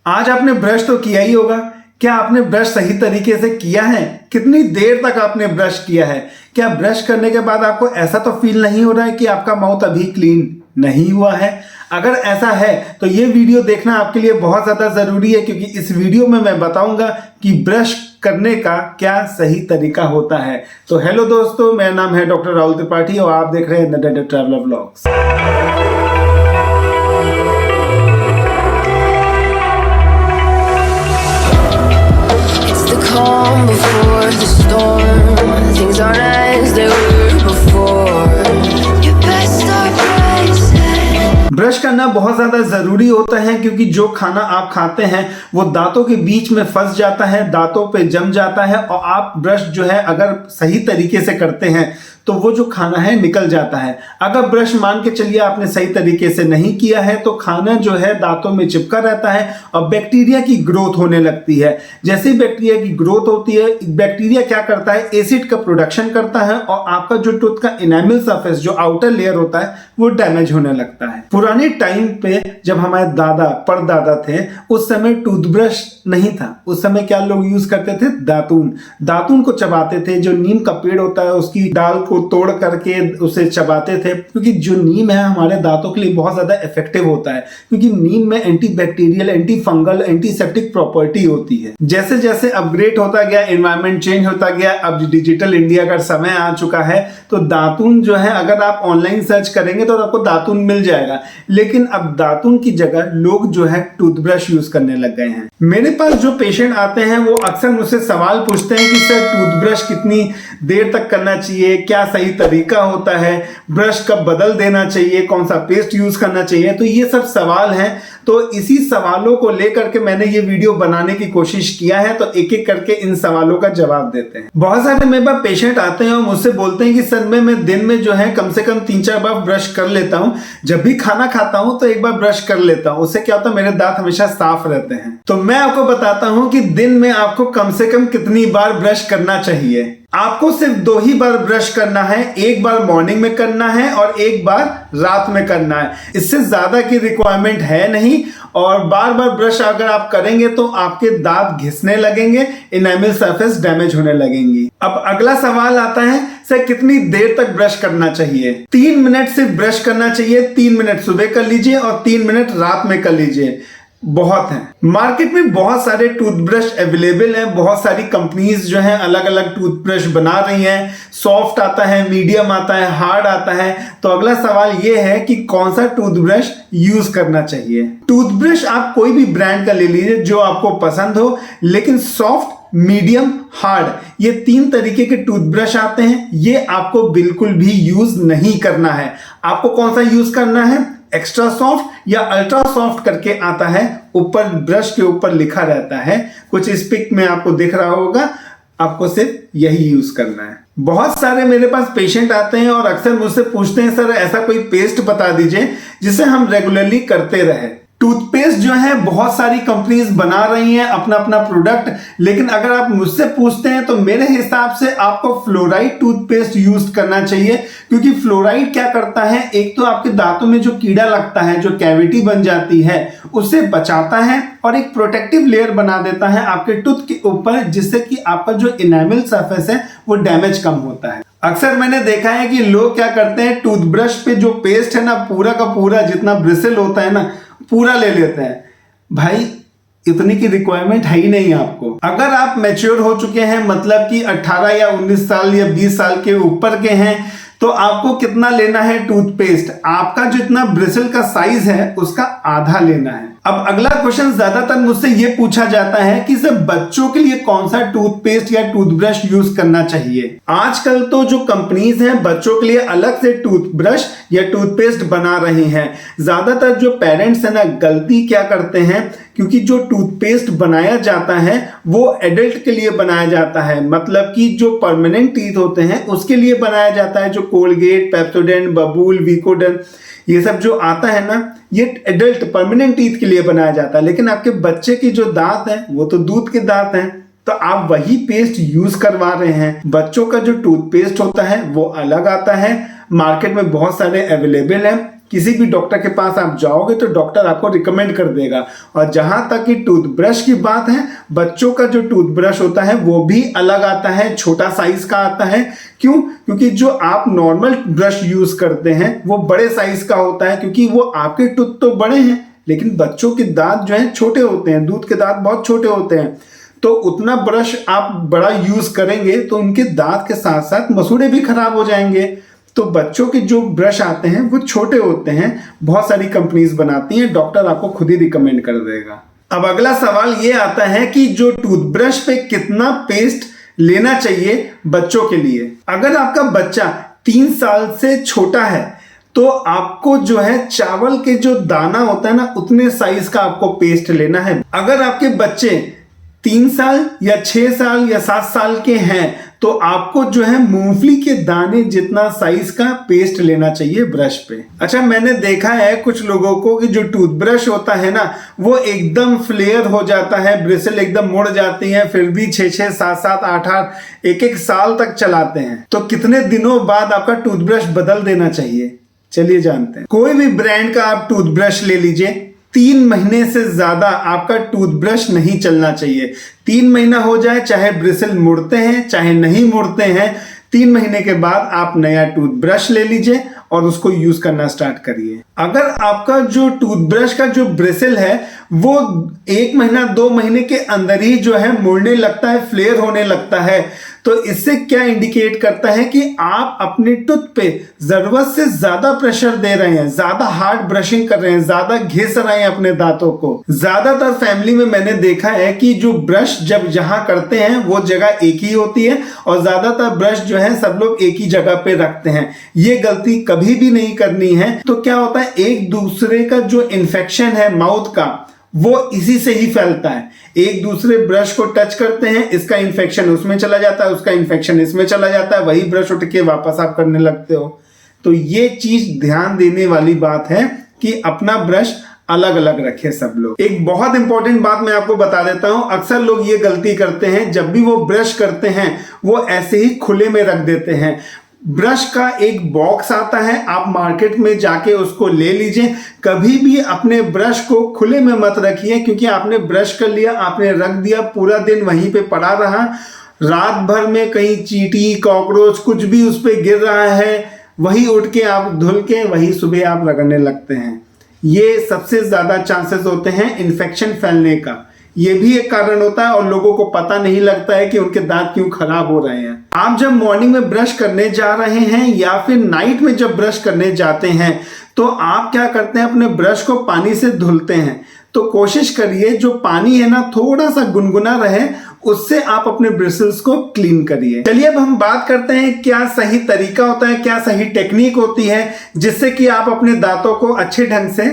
आज आपने ब्रश तो किया ही होगा। क्या आपने ब्रश सही तरीके से किया है? कितनी देर तक आपने ब्रश किया है? क्या ब्रश करने के बाद आपको ऐसा तो फील नहीं हो रहा है कि आपका माउथ अभी क्लीन नहीं हुआ है? अगर ऐसा है तो ये वीडियो देखना आपके लिए बहुत ज़्यादा ज़रूरी है, क्योंकि इस वीडियो में मैं बताऊंगा कि ब्रश करने का क्या सही तरीका होता है। तो हेलो दोस्तों, मेरा नाम है डॉक्टर राहुल त्रिपाठी और आप देख रहे हैं the dental traveller vlogs. Calm before the storm. Things aren't as they were before. You best start bracing. Brush करना बहुत ज़्यादा ज़रूरी होता है, क्योंकि जो खाना आप खाते हैं वो दांतों के बीच में फंस जाता है, दांतों पे जम जाता है, और आप ब्रश जो है अगर सही तरीके से करते हैं तो वो जो खाना है निकल जाता है। अगर ब्रश मान के चलिए आपने सही तरीके से नहीं किया है तो खाना जो है दांतों में चिपका रहता है और बैक्टीरिया की ग्रोथ होने लगती है। जैसे ही बैक्टीरिया की ग्रोथ होती है, बैक्टीरिया क्या करता है, एसिड का प्रोडक्शन करता है और आपका जो टूथ का इनेमल सरफेस जो आउटर लेयर होता है वो डैमेज होने लगता है। पुराने टाइम पे जब हमारे दादा परदादा थे उस समय टूथब्रश नहीं था। उस समय क्या लोग यूज करते थे? दातून। दातून को चबाते थे। जो नीम का पेड़ होता है उसकी डाल को तोड़ करके उसे चबाते थे, क्योंकि जो नीम है हमारे दांतों के लिए बहुत ज्यादा इफेक्टिव होता है, क्योंकि नीम में anti bacterial, anti fungal, antiseptic property होती है। जैसे जैसे अपग्रेड होता गया, एनवायरमेंट चेंज होता गया, अब डिजिटल इंडिया का समय आ चुका है, तो दातून जो है अगर आप ऑनलाइन सर्च करेंगे तो आपको दातून मिल जाएगा। लेकिन अब दातून की जगह लोग जो है टूथब्रश यूज करने लग गए हैं। मेरे पास जो पेशेंट आते हैं वो अक्सर मुझसे सवाल पूछते हैं कि सर टूथब्रश कितनी देर तक करना चाहिए, क्या सही तरीका होता है, ब्रश कब बदल देना चाहिए, कौन सा पेस्ट यूज करना चाहिए। तो ये सब सवाल हैं। तो इसी सवालों को लेकर के मैंने ये वीडियो बनाने की कोशिश किया है, तो एक एक करके इन सवालों का जवाब देते हैं। बहुत सारे मेरे पास पेशेंट आते हैं और मुझसे बोलते हैं कि सर मैं दिन में जो है कम से कम 3-4 बार ब्रश कर लेता हूं, जब भी खाना खाता हूं तो एक बार ब्रश कर लेता हूं, उससे क्या होता है मेरे दांत हमेशा साफ रहते हैं। तो मैं आपको बताता हूं कि दिन में आपको कम से कम कितनी बार ब्रश करना चाहिए। आपको सिर्फ 2 ही बार ब्रश करना है, एक बार मॉर्निंग में करना है और एक बार रात में करना है। इससे ज्यादा की रिक्वायरमेंट है नहीं, और बार बार ब्रश अगर आप करेंगे तो आपके दांत घिसने लगेंगे, इनेमल सरफेस डैमेज होने लगेंगी। अब अगला सवाल आता है, सर कितनी देर तक ब्रश करना चाहिए? 3 मिनट सिर्फ ब्रश करना चाहिए। 3 मिनट सुबह कर लीजिए और 3 मिनट रात में कर लीजिए, बहुत है। मार्केट में बहुत सारे टूथब्रश अवेलेबल हैं, बहुत सारी कंपनीज जो हैं अलग अलग टूथब्रश बना रही हैं। सॉफ्ट आता है, मीडियम आता है, हार्ड आता है। तो अगला सवाल ये है कि कौन सा टूथब्रश यूज करना चाहिए। टूथब्रश आप कोई भी ब्रांड का ले लीजिए जो आपको पसंद हो, लेकिन सॉफ्ट, मीडियम, हार्ड ये 3 तरीके के टूथब्रश आते हैं। ये आपको बिल्कुल भी यूज नहीं करना है। आपको कौन सा यूज करना है? एक्स्ट्रा सॉफ्ट या अल्ट्रा सॉफ्ट करके आता है, ऊपर ब्रश के ऊपर लिखा रहता है, कुछ इस पिक में आपको दिख रहा होगा। आपको सिर्फ यही यूज करना है। बहुत सारे मेरे पास पेशेंट आते हैं और अक्सर मुझसे पूछते हैं, सर ऐसा कोई पेस्ट बता दीजिए जिसे हम रेगुलरली करते रहे। टूथपेस्ट जो है बहुत सारी कंपनीज बना रही हैं अपना अपना प्रोडक्ट, लेकिन अगर आप मुझसे पूछते हैं तो मेरे हिसाब से आपको फ्लोराइड टूथपेस्ट यूज करना चाहिए, क्योंकि फ्लोराइड क्या करता है, एक तो आपके दांतों में जो कीड़ा लगता है, जो कैविटी बन जाती है, उससे बचाता है और एक प्रोटेक्टिव लेयर बना देता है आपके टूथ के ऊपर, जिससे कि आपका जो इनेमल सरफेस है वो डैमेज कम होता है। अक्सर मैंने देखा है कि लोग क्या करते हैं, टूथब्रश पे जो पेस्ट है ना, पूरा का पूरा जितना ब्रिसल होता है ना, पूरा ले लेते हैं। भाई इतनी की रिक्वायरमेंट है ही नहीं आपको। अगर आप मैच्योर हो चुके हैं, मतलब कि 18 या 19 साल या 20 साल के ऊपर के हैं, तो आपको कितना लेना है टूथपेस्ट? आपका जितना ब्रिसल का साइज है उसका आधा लेना है। अब अगला क्वेश्चन ज्यादातर मुझसे ये पूछा जाता है कि सर बच्चों के लिए कौन सा टूथपेस्ट या टूथब्रश यूज करना चाहिए। आजकल तो जो कंपनीज हैं बच्चों के लिए अलग से टूथब्रश या टूथपेस्ट बना रही हैं। ज्यादातर जो पेरेंट्स है ना, गलती क्या करते हैं, क्योंकि जो टूथपेस्ट बनाया जाता है वो एडल्ट के लिए बनाया जाता है, मतलब कि जो परमानेंट टीथ होते हैं उसके लिए बनाया जाता है। जो कोलगेट, पेप्सोडेंट, बबूल, विकोडन ये सब जो आता है ना, ये एडल्ट परमानेंट टीथ के लिए बनाया जाता है। लेकिन आपके बच्चे की जो दांत है वो तो दूध के दांत हैं, तो आप वही पेस्ट यूज करवा रहे हैं। बच्चों का जो टूथपेस्ट होता है वो अलग आता है, मार्केट में बहुत सारे अवेलेबल हैं। किसी भी डॉक्टर के पास आप जाओगे तो डॉक्टर आपको रिकमेंड कर देगा। और जहां तक कि टूथब्रश की बात है, बच्चों का जो टूथब्रश होता है वो भी अलग आता है, छोटा साइज का आता है। क्यों? क्योंकि जो आप नॉर्मल ब्रश यूज करते हैं वो बड़े साइज का होता है, क्योंकि वो आपके टूथ तो बड़े हैं लेकिन बच्चों के दांत जो हैं छोटे होते हैं, दूध के दांत बहुत छोटे होते हैं। तो उतना ब्रश आप बड़ा यूज करेंगे तो उनके दांत के साथ साथ मसूड़े भी खराब हो जाएंगे। तो बच्चों के जो ब्रश आते हैं वो छोटे होते हैं, बहुत सारी कंपनीज बनाती हैं, डॉक्टर आपको खुद ही रिकमेंड कर देगा। अब अगला सवाल ये आता है कि जो टूथब्रश पे कितना पेस्ट लेना चाहिए बच्चों के लिए। अगर आपका बच्चा 3 साल से छोटा है तो आपको जो है चावल के जो दाना होता है ना, उतने साइज का आपको पेस्ट लेना है। अगर आपके बच्चे 3 साल या 6 साल या 7 साल के हैं तो आपको जो है मूंगफली के दाने जितना साइज का पेस्ट लेना चाहिए ब्रश पे। अच्छा, मैंने देखा है कुछ लोगों को कि जो टूथब्रश होता है ना वो एकदम फ्लेयर हो जाता है, ब्रिसल एकदम मुड़ जाती है, फिर भी 6-6, 7-7, 8-8, 1-1 साल तक चलाते हैं। तो कितने दिनों बाद आपका टूथब्रश बदल देना चाहिए, चलिए जानते हैं। कोई भी ब्रांड का आप टूथब्रश ले लीजिए, 3 महीने से ज्यादा आपका टूथब्रश नहीं चलना चाहिए। 3 महीना हो जाए, चाहे ब्रिसल मुड़ते हैं चाहे नहीं मुड़ते हैं, 3 महीने के बाद आप नया टूथब्रश ले लीजिए और उसको यूज करना स्टार्ट करिए। अगर आपका जो टूथब्रश का जो ब्रिसल है वो 1 महीना 2 महीने के अंदर ही जो है मुड़ने लगता है, फ्लेयर होने लगता है, तो इससे क्या इंडिकेट करता है कि आप अपने टूथ पे जरूरत से ज्यादा प्रेशर दे रहे हैं, ज्यादा हार्ड ब्रशिंग कर रहे हैं, ज्यादा घिस रहे हैं अपने दांतों को। ज्यादातर फैमिली में मैंने देखा है कि जो ब्रश जब जहां करते हैं वो जगह एक ही होती है और ज्यादातर ब्रश जो है सब लोग एक ही जगह पे रखते हैं। ये गलती कभी भी नहीं करनी है। तो क्या होता है, एक दूसरे का जो इन्फेक्शन है माउथ का वो इसी से ही फैलता है। एक दूसरे ब्रश को टच करते हैं, इसका इन्फेक्शन उसमें चला जाता है, उसका इन्फेक्शन इसमें चला जाता है, वही ब्रश उठ के वापस आप करने लगते हो। तो ये चीज ध्यान देने वाली बात है कि अपना ब्रश अलग अलग रखे सब लोग। एक बहुत इंपॉर्टेंट बात मैं आपको बता देता हूं, अक्सर लोग ये गलती करते हैं, जब भी वो ब्रश करते हैं वो ऐसे ही खुले में रख देते हैं। ब्रश का एक बॉक्स आता है, आप मार्केट में जाके उसको ले लीजिए। कभी भी अपने ब्रश को खुले में मत रखिए, क्योंकि आपने ब्रश कर लिया, आपने रख दिया, पूरा दिन वहीं पे पड़ा रहा, रात भर में कहीं चींटी कॉकरोच कुछ भी उस पर गिर रहा है, वही उठ के आप धुल के वही सुबह आप रगड़ने लगते हैं। ये सबसे ज्यादा चांसेस होते हैं इन्फेक्शन फैलने का। ये भी एक कारण होता है और लोगों को पता नहीं लगता है कि उनके दांत क्यों खराब हो रहे हैं। आप जब मॉर्निंग में ब्रश करने जा रहे हैं या फिर नाइट में जब ब्रश करने जाते हैं तो आप क्या करते हैं, अपने ब्रश को पानी से धुलते हैं। तो कोशिश करिए जो पानी है ना थोड़ा सा गुनगुना रहे, उससे आप अपने ब्रिसल्स को क्लीन करिए। चलिए अब हम बात करते हैं क्या सही तरीका होता है, क्या सही टेक्निक होती है जिससे कि आप अपने दांतों को अच्छे ढंग से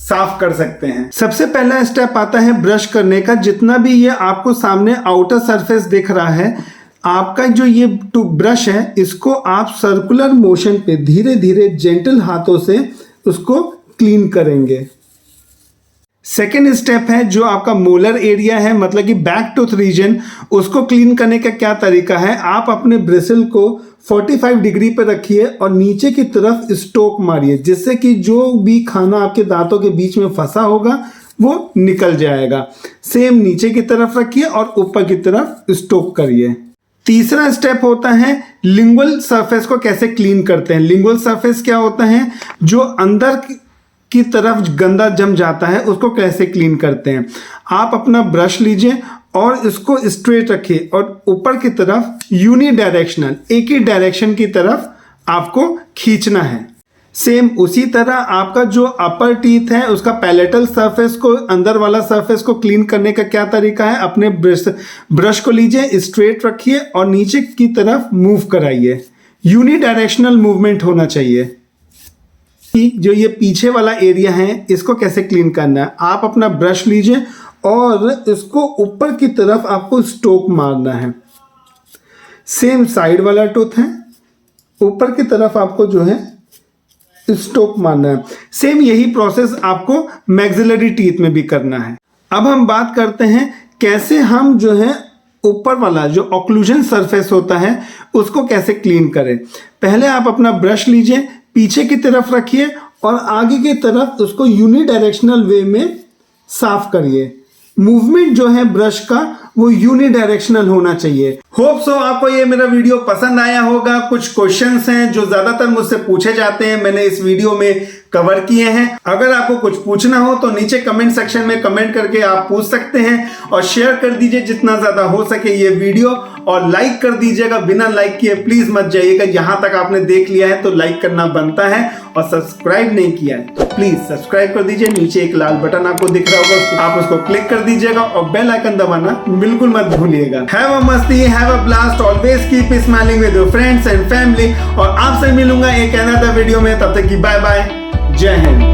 साफ कर सकते हैं। सबसे पहला स्टेप आता है ब्रश करने का। जितना भी ये आपको सामने आउटर सरफेस दिख रहा है, आपका जो ये ब्रश है इसको आप सर्कुलर मोशन पे धीरे धीरे जेंटल हाथों से उसको क्लीन करेंगे। सेकेंड स्टेप है जो आपका मोलर एरिया है, मतलब कि बैक टूथ रीजन, उसको क्लीन करने का क्या तरीका है, आप अपने ब्रिसल को 45 डिग्री पर रखिए और नीचे की तरफ स्टोक मारिए, जिससे कि जो भी खाना आपके दांतों के बीच में फंसा होगा वो निकल जाएगा। सेम नीचे की तरफ रखिए और ऊपर की तरफ स्टोक करिए। तीसरा स्टेप होता है लिंगुअल सरफेस को कैसे क्लीन करते हैं। लिंगुअल सरफेस क्या होता है, जो अंदर की तरफ गंदा जम जाता है उसको कैसे क्लीन करते हैं। आप अपना ब्रश लीजिए और इसको स्ट्रेट रखिए और ऊपर की तरफ यूनि डायरेक्शनल, एक ही डायरेक्शन की तरफ आपको खींचना है। सेम उसी तरह आपका जो अपर टीथ है उसका पैलेटल सरफेस को, अंदर वाला सरफेस को क्लीन करने का क्या तरीका है, अपने ब्रश को लीजिए, स्ट्रेट रखिए और नीचे की तरफ मूव कराइए। यूनि डायरेक्शनल मूवमेंट होना चाहिए। जो ये पीछे वाला एरिया है इसको कैसे क्लीन करना है, आप अपना ब्रश लीजिए और इसको ऊपर की तरफ आपको स्टोक मारना है। सेम साइड वाला टूथ है, ऊपर की तरफ आपको जो है स्टोक मारना है। सेम यही प्रोसेस आपको मैक्सिलरी टीथ में भी करना है। अब हम बात करते हैं कैसे हम जो है ऊपर वाला जो ऑक्लूजन सरफेस होता है उसको कैसे क्लीन करें। पहले आप अपना ब्रश लीजिए, पीछे की तरफ रखिए और आगे की तरफ उसको यूनिडायरेक्शनल वे में साफ करिए। मूवमेंट जो है ब्रश का वो यूनिडायरेक्शनल होना चाहिए। होप सो आपको ये मेरा वीडियो पसंद आया होगा। कुछ क्वेश्चंस हैं जो ज्यादातर मुझसे पूछे जाते हैं, मैंने इस वीडियो में कवर किए हैं। अगर आपको कुछ पूछना हो तो नीचे कमेंट सेक्शन में कमेंट करके आप पूछ सकते हैं और शेयर कर दीजिए जितना ज्यादा हो सके ये वीडियो, और लाइक कर दीजिएगा। बिना लाइक किए प्लीज मत जाइएगा। यहां तक आपने देख लिया है तो लाइक करना बनता है, और सब्सक्राइब नहीं किया है तो प्लीज सब्सक्राइब कर दीजिए। नीचे एक लाल बटन आपको दिख रहा होगा, आप उसको क्लिक कर दीजिएगा और बेल आइकन दबाना बिल्कुल मत भूलिएगा। हैव अ मस्ती, have a blast, always keep smiling with your friends and family. और आपसे मिलूंगा एक अनदर वीडियो में, तब तक की बाय बाय, जय हिंद।